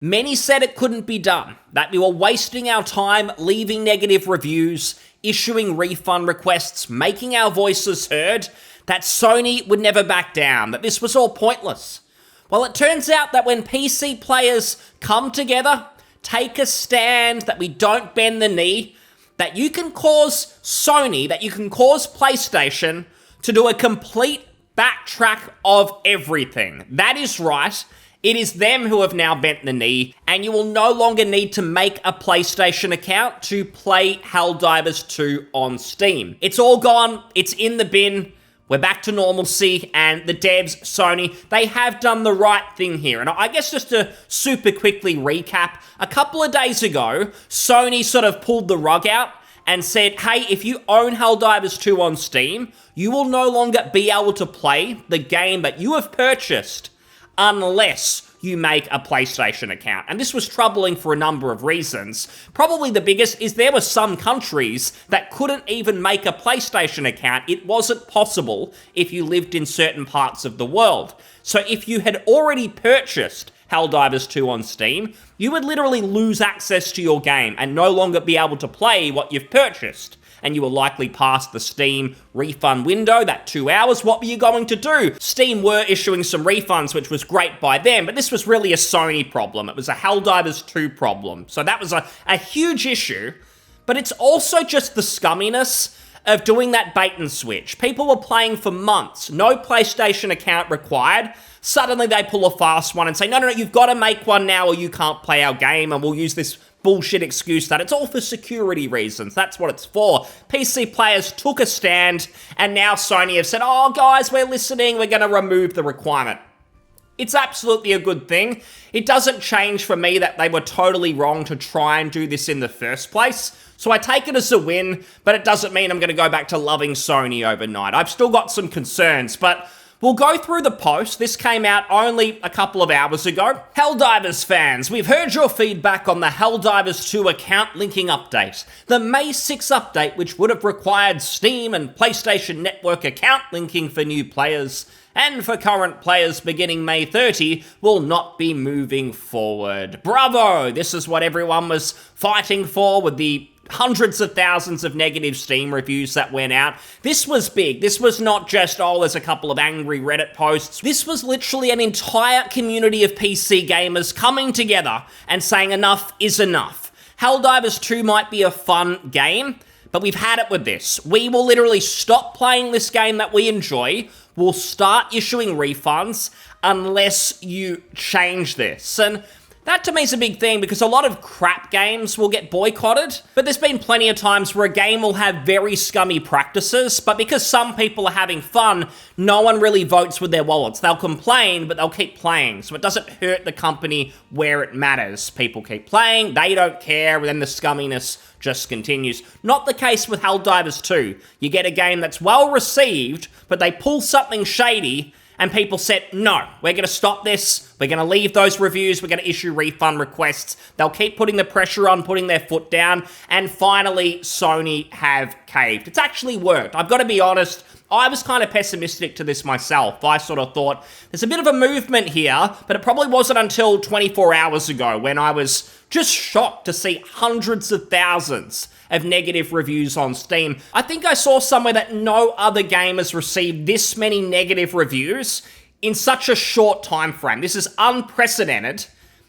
Many said it couldn't be done, that we were wasting our time leaving negative reviews, issuing refund requests, making our voices heard, that Sony would never back down, that this was all pointless. Well, it turns out that when PC players come together, take a stand, that we don't bend the knee, that you can cause Sony, that you can cause PlayStation to do a complete backtrack of everything. That is right. It is them who have now bent the knee, and you will no longer need to make a PlayStation account to play Helldivers 2 on Steam. It's all gone, it's in the bin, we're back to normalcy, and the devs, Sony, they have done the right thing here. And I guess just to super quickly recap, a couple of days ago, Sony sort of pulled the rug out and said, hey, if you own Helldivers 2 on Steam, you will no longer be able to play the game that you have purchased unless you make a PlayStation account. And this was troubling for a number of reasons. Probably the biggest is there were some countries that couldn't even make a PlayStation account. It wasn't possible if you lived in certain parts of the world. So if you had already purchased Helldivers 2 on Steam, you would literally lose access to your game and no longer be able to play what you've purchased. And you were likely past the Steam refund window, that 2 hours. What were you going to do? Steam were issuing some refunds, which was great by them, but this was really a Sony problem. It was a Helldivers 2 problem. So that was a huge issue, but it's also just the scumminess of doing that bait and switch. People were playing for months, no PlayStation account required. Suddenly they pull a fast one and say, no, you've got to make one now or you can't play our game, and we'll use this bullshit excuse that it's all for security reasons. That's what it's for. PC players took a stand, and now Sony have said, oh guys, we're listening, we're going to remove the requirement. It's absolutely a good thing. It doesn't change for me that they were totally wrong to try and do this in the first place. So I take it as a win, but it doesn't mean I'm going to go back to loving Sony overnight. I've still got some concerns, but we'll go through the post. This came out only a couple of hours ago. Helldivers fans, we've heard your feedback on the Helldivers 2 account linking update. The May 6 update, which would have required Steam and PlayStation Network account linking for new players and for current players beginning May 30, will not be moving forward. Bravo! This is what everyone was fighting for with the hundreds of thousands of negative Steam reviews that went out. This was big. This was not just, oh, there's a couple of angry Reddit posts. This was literally an entire community of PC gamers coming together and saying enough is enough. Helldivers 2 might be a fun game, but we've had it with this. We will literally stop playing this game that we enjoy. We'll start issuing refunds unless you change this. And that to me is a big thing because a lot of crap games will get boycotted, but there's been plenty of times where a game will have very scummy practices, but because some people are having fun, no one really votes with their wallets. They'll complain, but they'll keep playing, so it doesn't hurt the company where it matters. People keep playing, they don't care, and then the scumminess just continues. Not the case with Helldivers 2. You get a game that's well received, but they pull something shady, and people said, no, we're going to stop this. We're going to leave those reviews. We're going to issue refund requests. They'll keep putting the pressure on, putting their foot down. And finally, Sony have caved. It's actually worked. I've got to be honest. I was kind of pessimistic to this myself. I sort of thought, there's a bit of a movement here, but it probably wasn't until 24 hours ago when I was just shocked to see hundreds of thousands of negative reviews on Steam. I think I saw somewhere that no other game has received this many negative reviews in such a short time frame. This is unprecedented,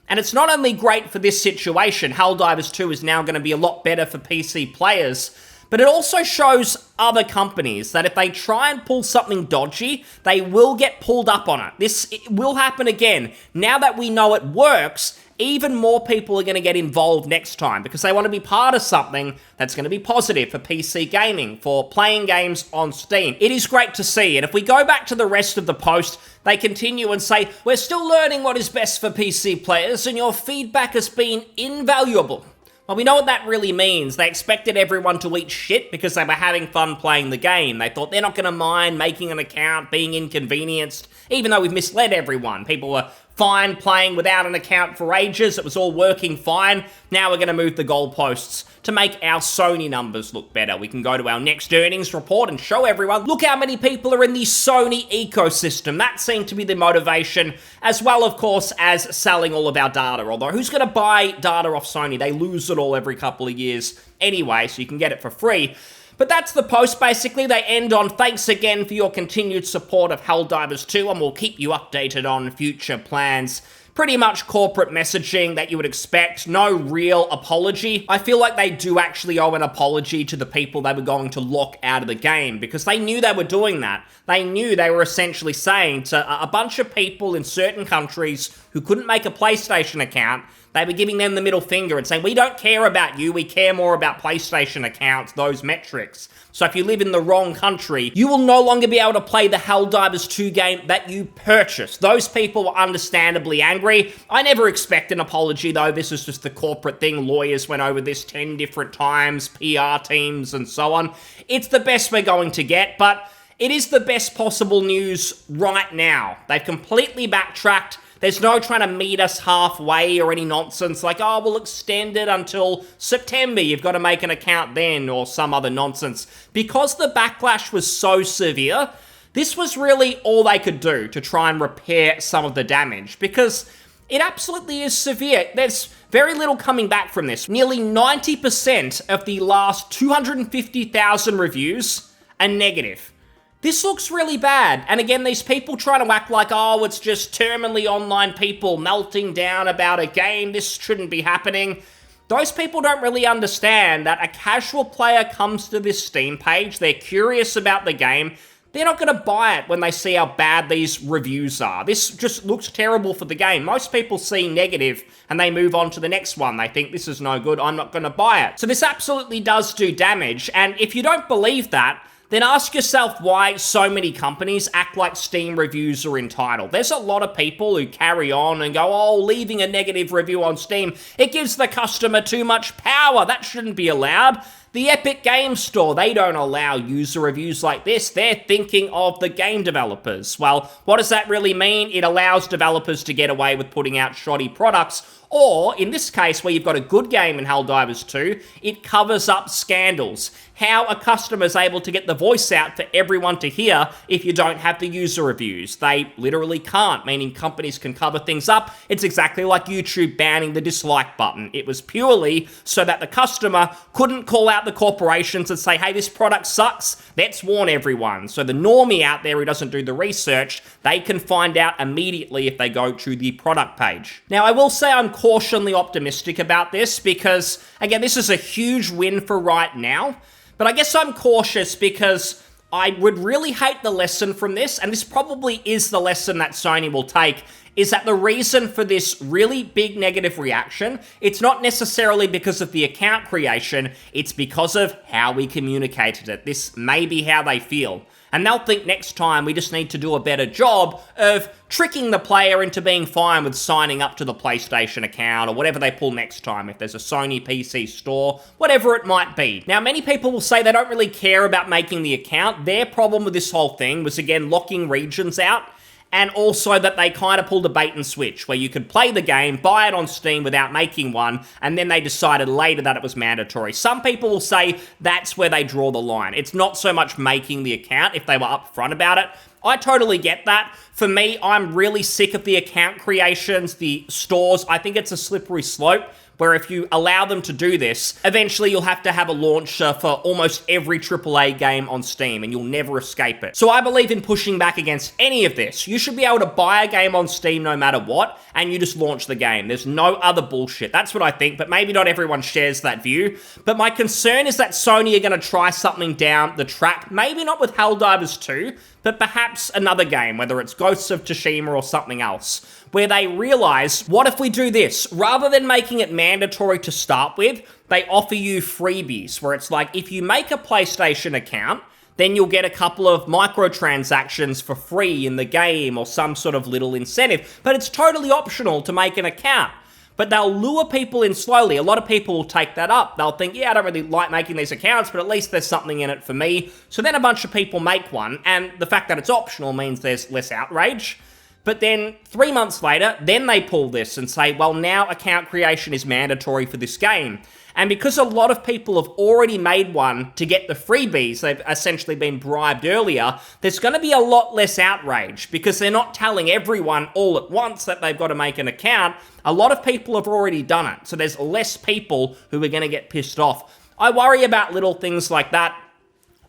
and it's not only great for this situation. Helldivers 2 is now going to be a lot better for PC players, but it also shows other companies that if they try and pull something dodgy, they will get pulled up on it. It will happen again. Now that we know it works, even more people are going to get involved next time because they want to be part of something that's going to be positive for PC gaming, for playing games on Steam. It is great to see. And if we go back to the rest of the post, they continue and say, we're still learning what is best for PC players and your feedback has been invaluable. Well, we know what that really means. They expected everyone to eat shit because they were having fun playing the game. They thought they're not going to mind making an account, being inconvenienced, even though we've misled everyone. People were fine playing without an account for ages. It was all working fine. Now we're going to move the goalposts to make our Sony numbers look better. We can go to our next earnings report and show everyone, look how many people are in the Sony ecosystem. That seemed to be the motivation, as well, of course, as selling all of our data. Although, who's going to buy data off Sony? They lose it all every couple of years anyway, so you can get it for free. But that's the post, basically. They end on, thanks again for your continued support of Helldivers 2, and we'll keep you updated on future plans. Pretty much corporate messaging that you would expect. No real apology. I feel like they do actually owe an apology to the people they were going to lock out of the game, because they knew they were doing that. They knew they were essentially saying to a bunch of people in certain countries who couldn't make a PlayStation account, they were giving them the middle finger and saying, we don't care about you, we care more about PlayStation accounts, those metrics. So if you live in the wrong country, you will no longer be able to play the Helldivers 2 game that you purchased. Those people were understandably angry. I never expect an apology, though. This is just the corporate thing. Lawyers went over this 10 different times, PR teams and so on. It's the best we're going to get, but it is the best possible news right now. They've completely backtracked. There's no trying to meet us halfway or any nonsense like, oh, we'll extend it until September. You've got to make an account then, or some other nonsense. Because the backlash was so severe, this was really all they could do to try and repair some of the damage, because it absolutely is severe. There's very little coming back from this. Nearly 90% of the last 250,000 reviews are negative. This looks really bad. And again, these people trying to act like, oh, it's just terminally online people melting down about a game. This shouldn't be happening. Those people don't really understand that a casual player comes to this Steam page, they're curious about the game, they're not going to buy it when they see how bad these reviews are. This just looks terrible for the game. Most people see negative and they move on to the next one. They think this is no good, I'm not going to buy it. So this absolutely does do damage. And if you don't believe that, then ask yourself why so many companies act like Steam reviews are entitled. There's a lot of people who carry on and go, oh, leaving a negative review on Steam, it gives the customer too much power. That shouldn't be allowed. The Epic Games Store, they don't allow user reviews like this. They're thinking of the game developers. Well, what does that really mean? It allows developers to get away with putting out shoddy products. Or, in this case, where you've got a good game in Helldivers 2, it covers up scandals. How a customer is able to get the voice out for everyone to hear if you don't have the user reviews. They literally can't, meaning companies can cover things up. It's exactly like YouTube banning the dislike button. It was purely so that the customer couldn't call out the corporations and say, hey, this product sucks, let's warn everyone. So the normie out there who doesn't do the research, they can find out immediately if they go to the product page. Now, I will say I'm cautiously optimistic about this because, again, this is a huge win for right now. But I guess I'm cautious because I would really hate the lesson from this, and this probably is the lesson that Sony will take, is that the reason for this really big negative reaction, it's not necessarily because of the account creation, it's because of how we communicated it. This may be how they feel. And they'll think next time we just need to do a better job of tricking the player into being fine with signing up to the PlayStation account or whatever they pull next time, if there's a Sony PC store, whatever it might be. Now, many people will say they don't really care about making the account. Their problem with this whole thing was, again, locking regions out, and also that they kind of pulled a bait and switch, where you could play the game, buy it on Steam without making one, and then they decided later that it was mandatory. Some people will say that's where they draw the line. It's not so much making the account if they were upfront about it. I totally get that. For me, I'm really sick of the account creations, the stores. I think it's a slippery slope, where if you allow them to do this, eventually you'll have to have a launcher for almost every AAA game on Steam, and you'll never escape it. So I believe in pushing back against any of this. You should be able to buy a game on Steam no matter what, and you just launch the game. There's no other bullshit. That's what I think, but maybe not everyone shares that view. But my concern is that Sony are going to try something down the track, maybe not with Helldivers 2, but perhaps another game, whether it's Ghosts of Tsushima or something else, where they realize, what if we do this? Rather than making it mandatory to start with, they offer you freebies, where it's like, if you make a PlayStation account, then you'll get a couple of microtransactions for free in the game or some sort of little incentive. But it's totally optional to make an account. But they'll lure people in slowly. A lot of people will take that up. They'll think, yeah, I don't really like making these accounts, but at least there's something in it for me. So then a bunch of people make one, and the fact that it's optional means there's less outrage. But then 3 months later, then they pull this and say, well, now account creation is mandatory for this game. And because a lot of people have already made one to get the freebies, they've essentially been bribed earlier, there's going to be a lot less outrage because they're not telling everyone all at once that they've got to make an account. A lot of people have already done it, so there's less people who are going to get pissed off. I worry about little things like that.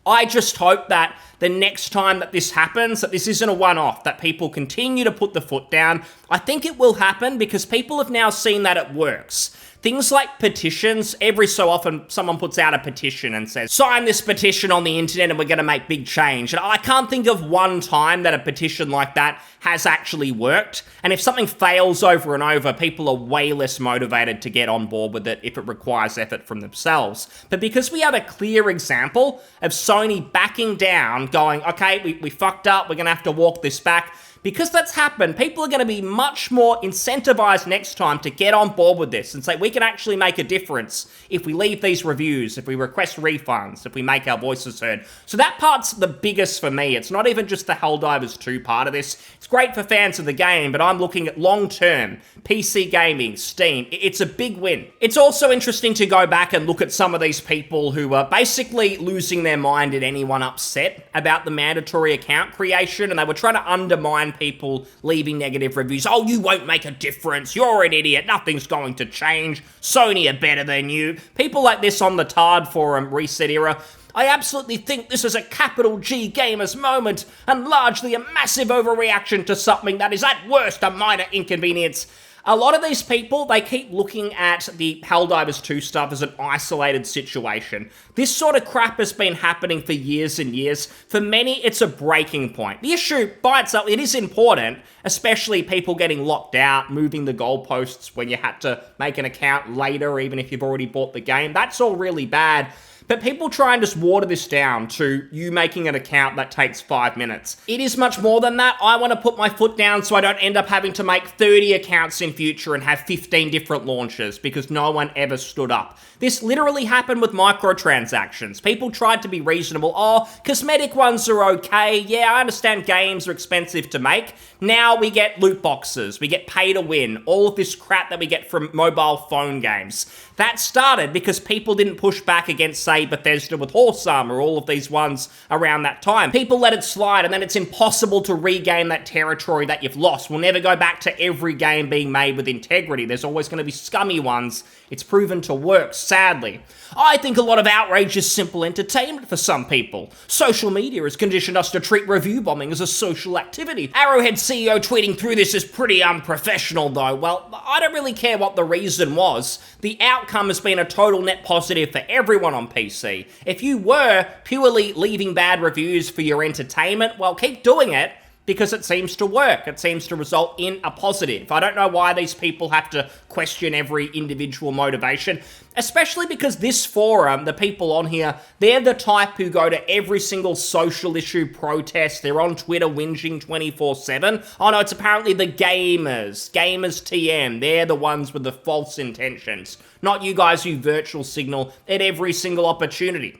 I just hope that the next time that this happens, that this isn't a one-off, that people continue to put the foot down. I think it will happen because people have now seen that it works. Things like petitions, every so often someone puts out a petition and says, sign this petition on the internet and we're going to make big change. And I can't think of one time that a petition like that has actually worked. And if something fails over and over, people are way less motivated to get on board with it if it requires effort from themselves. But because we have a clear example of Sony backing down, going, okay, we fucked up, we're going to have to walk this back. Because that's happened, people are going to be much more incentivized next time to get on board with this and say, we can actually make a difference if we leave these reviews, if we request refunds, if we make our voices heard. So that part's the biggest for me. It's not even just the Helldivers 2 part of this. It's great for fans of the game, but I'm looking at long-term, PC gaming, Steam. It's a big win. It's also interesting to go back and look at some of these people who are basically losing their mind at anyone upset about the mandatory account creation, and they were trying to undermine people leaving negative reviews. Oh, you won't make a difference. You're an idiot. Nothing's going to change. Sony are better than you. People like this on the Tard forum, Reset Era. I absolutely think this is a capital G gamers moment and largely a massive overreaction to something that is at worst a minor inconvenience. A lot of these people, they keep looking at the Helldivers 2 stuff as an isolated situation. This sort of crap has been happening for years and years. For many, it's a breaking point. The issue by itself, it is important, especially people getting locked out, moving the goalposts when you had to make an account later, even if you've already bought the game. That's all really bad. But people try and just water this down to you making an account that takes 5 minutes. It is much more than that. I want to put my foot down so I don't end up having to make 30 accounts in future and have 15 different launches because no one ever stood up. This literally happened with microtransactions. People tried to be reasonable. Oh, cosmetic ones are okay. Yeah, I understand games are expensive to make. Now we get loot boxes. We get pay to win. All of this crap that we get from mobile phone games. That started because people didn't push back against, say, Bethesda with Horse Armor, all of these ones around that time. People let it slide, and then it's impossible to regain that territory that you've lost. We'll never go back to every game being made with integrity. There's always going to be scummy ones. It's proven to work, sadly. I think a lot of outrage is simple entertainment for some people. Social media has conditioned us to treat review bombing as a social activity. Arrowhead CEO tweeting through this is pretty unprofessional, though. Well, I don't really care what the reason was. The outcome has been a total net positive for everyone on PC. If you were purely leaving bad reviews for your entertainment, well, keep doing it, because it seems to work. It seems to result in a positive. I don't know why these people have to question every individual motivation, especially because this forum, the people on here, they're the type who go to every single social issue protest. They're on Twitter whinging 24/7. Oh no, it's apparently the gamers TM. They're the ones with the false intentions, not you guys who virtual signal at every single opportunity.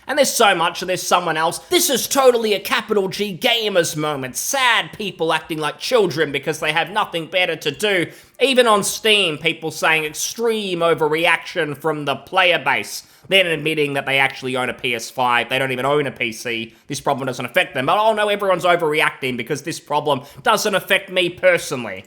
And there's so much, there's someone else. This is totally a capital G gamers moment. Sad people acting like children because they have nothing better to do. Even on Steam, people saying extreme overreaction from the player base. Then admitting that they actually own a PS5. They don't even own a PC. This problem doesn't affect them. But oh no, everyone's overreacting because this problem doesn't affect me personally.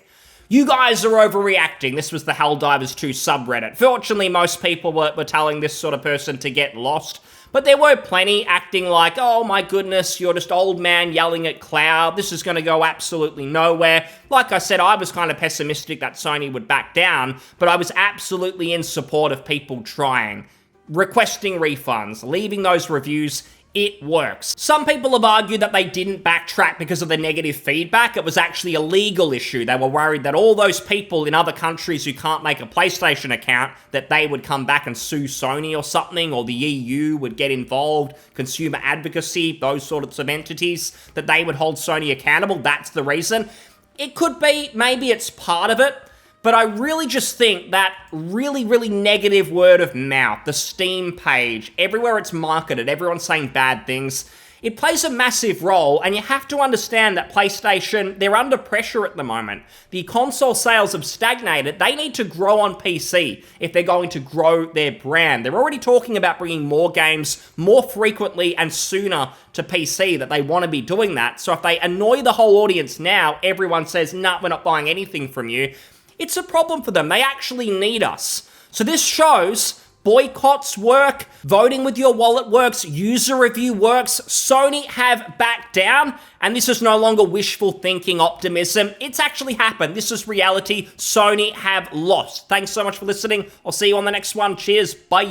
You guys are overreacting. This was the Helldivers 2 subreddit. Fortunately, most people were telling this sort of person to get lost. But there were plenty acting like, oh my goodness, you're just old man yelling at cloud. This is going to go absolutely nowhere. Like I said, I was kind of pessimistic that Sony would back down, but I was absolutely in support of people trying, requesting refunds, leaving those reviews. It works. Some people have argued that they didn't backtrack because of the negative feedback. It was actually a legal issue. They were worried that all those people in other countries who can't make a PlayStation account, that they would come back and sue Sony or something, or the EU would get involved, consumer advocacy, those sorts of entities, that they would hold Sony accountable. That's the reason. It could be, maybe it's part of it. But I really just think that really, really negative word of mouth, the Steam page, everywhere it's marketed, everyone's saying bad things. It plays a massive role, and you have to understand that PlayStation, they're under pressure at the moment. The console sales have stagnated. They need to grow on PC if they're going to grow their brand. They're already talking about bringing more games more frequently and sooner to PC, that they want to be doing that. So if they annoy the whole audience now, everyone says, nah, we're not buying anything from you. It's a problem for them. They actually need us. So this shows boycotts work, voting with your wallet works, user review works. Sony have backed down, and this is no longer wishful thinking optimism. It's actually happened. This is reality. Sony have lost. Thanks so much for listening. I'll see you on the next one. Cheers. Bye.